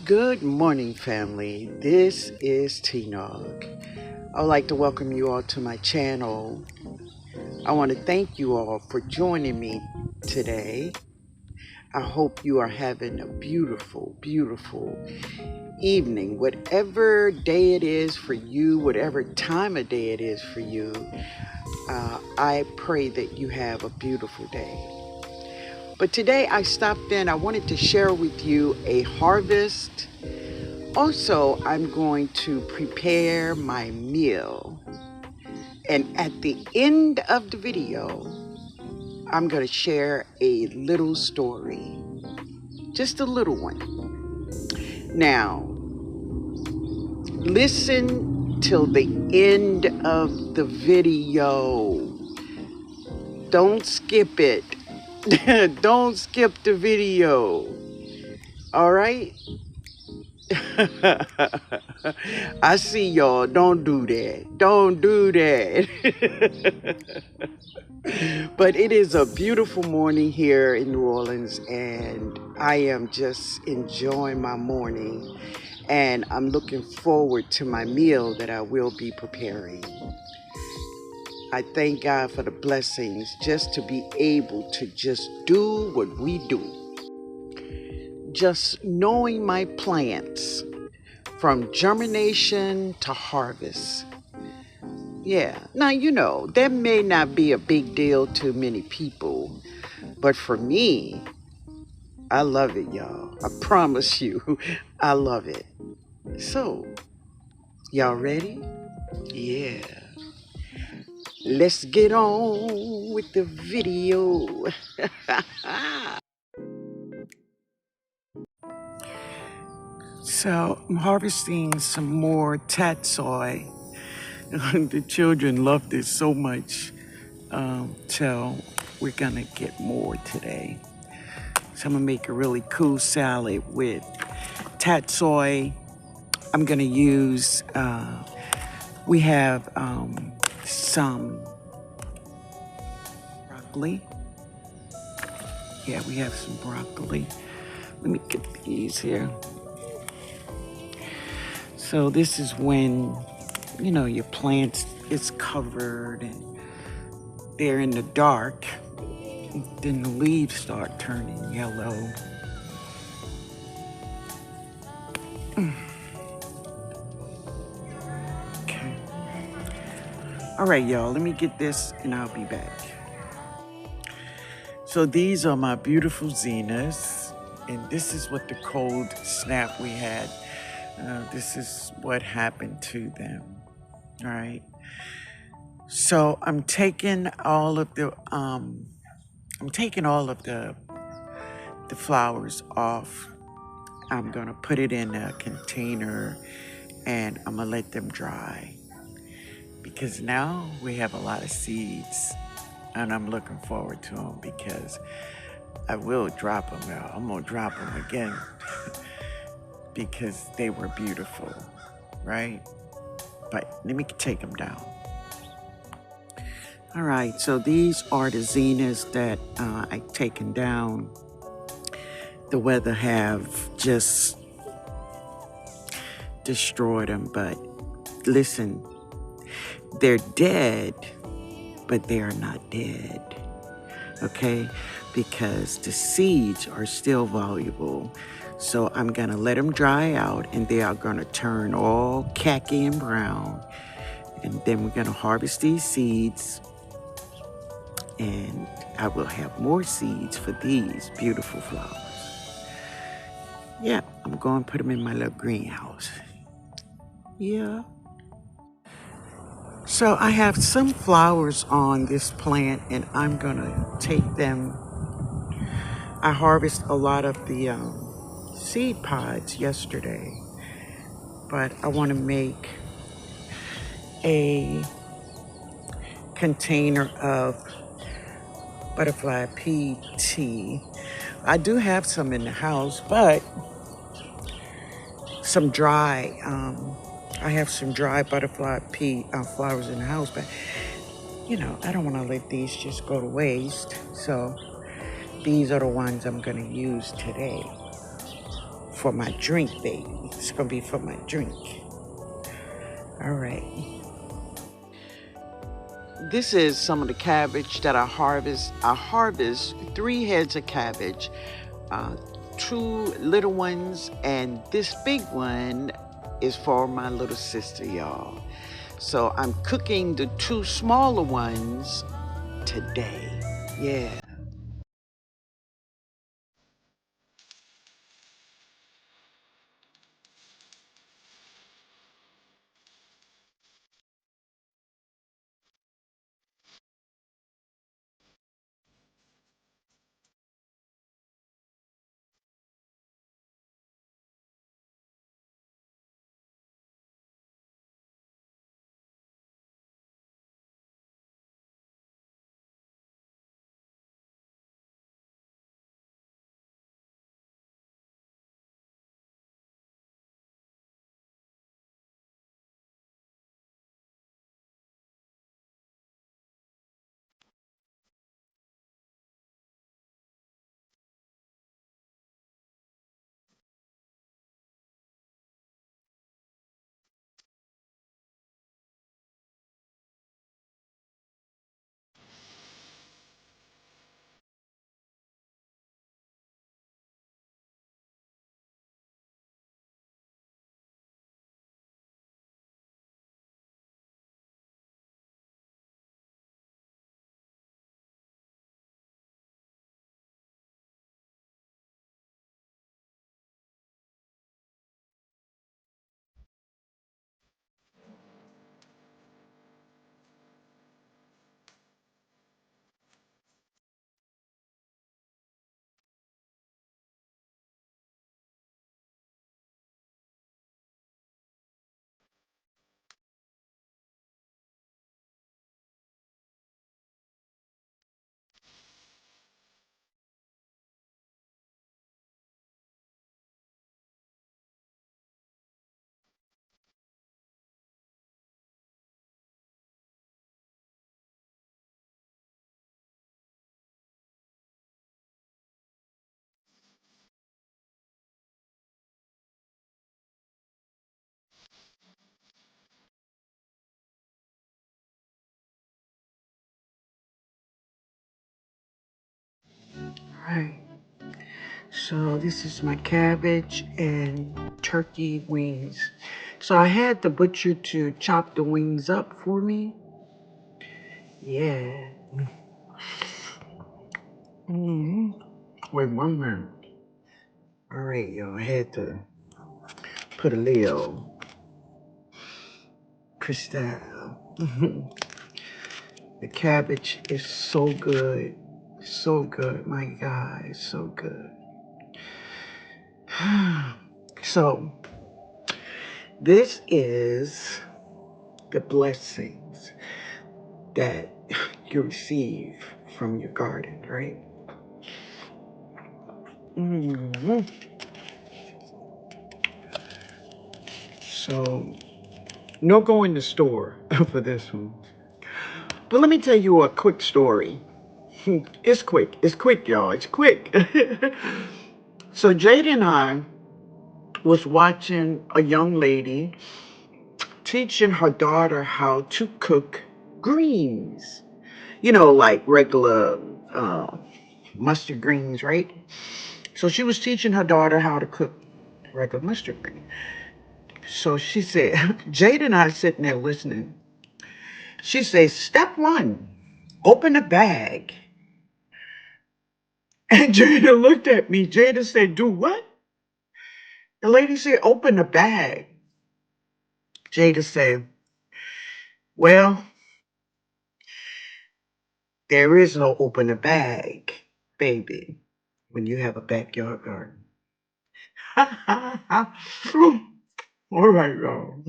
Good morning, family. This is tnog. I would like to welcome you all to my channel. I want to thank you all for joining me today. I hope you are having a beautiful, beautiful evening, whatever day it is for you, whatever time of day it is for you. I pray that you have a beautiful day. But today I stopped in, I wanted to share with you a harvest. Also, I'm going to prepare my meal. And at the end of the video, I'm going to share a little story. Just a little one. Now, listen till the end of the video. Don't skip it. Don't skip the video. All right? I see y'all. Don't do that. Don't do that. But it is a beautiful morning here in New Orleans, and I am just enjoying my morning, and I'm looking forward to my meal that I will be preparing. I thank God for the blessings just to be able to just do what we do. Just knowing my plants from germination to harvest. Yeah, now that may not be a big deal to many people, but for me, I love it, y'all. I promise you, I love it. So, y'all ready? Yeah. Let's get on with the video. So, I'm harvesting some more tatsoi. The children love this so much, so we're gonna get more today. So I'm gonna make a really cool salad with tatsoi. I'm gonna use, we have some broccoli. Yeah, we have some broccoli. Let me get these here. So this is when, your plant is covered and they're in the dark. Then the leaves start turning yellow. Okay. All right, y'all, let me get this and I'll be back. So these are my beautiful zinnias, and this is what the cold snap we had. This is what happened to them. All right. So I'm taking all of the the flowers off. I'm gonna put it in a container and I'm gonna let them dry, because now we have a lot of seeds and I'm looking forward to them, because I will drop them out. I'm gonna drop them again because they were beautiful, right? But let me take them down. All right, so these are the zinnias that I've taken down. The weather have just destroyed them, but listen, they're dead, but they are not dead, okay? Because the seeds are still valuable. So I'm gonna let them dry out, and they are gonna turn all khaki and brown. And then we're gonna harvest these seeds, and I will have more seeds for these beautiful flowers. Yeah, I'm going to put them in my little greenhouse. Yeah. So I have some flowers on this plant, and I'm gonna take them. I harvested a lot of the seed pods yesterday, but I want to make a container of butterfly pea tea. I do have some in the house, but some dry, I have some dry butterfly pea flowers in the house, but I don't want to let these just go to waste. So these are the ones I'm going to use today. for my drink, baby. It's gonna be for my drink. All right. This is some of the cabbage that I harvest. I harvest 3 heads of cabbage, uh, 2 little ones, and this big one is for my little sister, y'all. So I'm cooking the 2 smaller ones today. Yeah. All right. So this is my cabbage and turkey wings. So I had the butcher to chop the wings up for me. Yeah. hmm Wait 1 minute. All right, y'all. I had to put a little crystal. The cabbage is so good. So good. My God, it's so good. So this is the blessings that you receive from your garden, right? hmm So, no go in the store for this one. But let me tell you a quick story. It's quick. It's quick, y'all. It's quick. So Jade and I was watching a young lady teaching her daughter how to cook greens. You know, like regular uh, mustard greens, right? So she was teaching her daughter how to cook regular mustard greens. So she said, Jade and I sitting there listening. She says, step one, open a bag. And Jada looked at me. Jada said, do what? The lady said, open a bag. Jada said, well, there is no open a bag, baby, when you have a backyard garden. All right, y'all.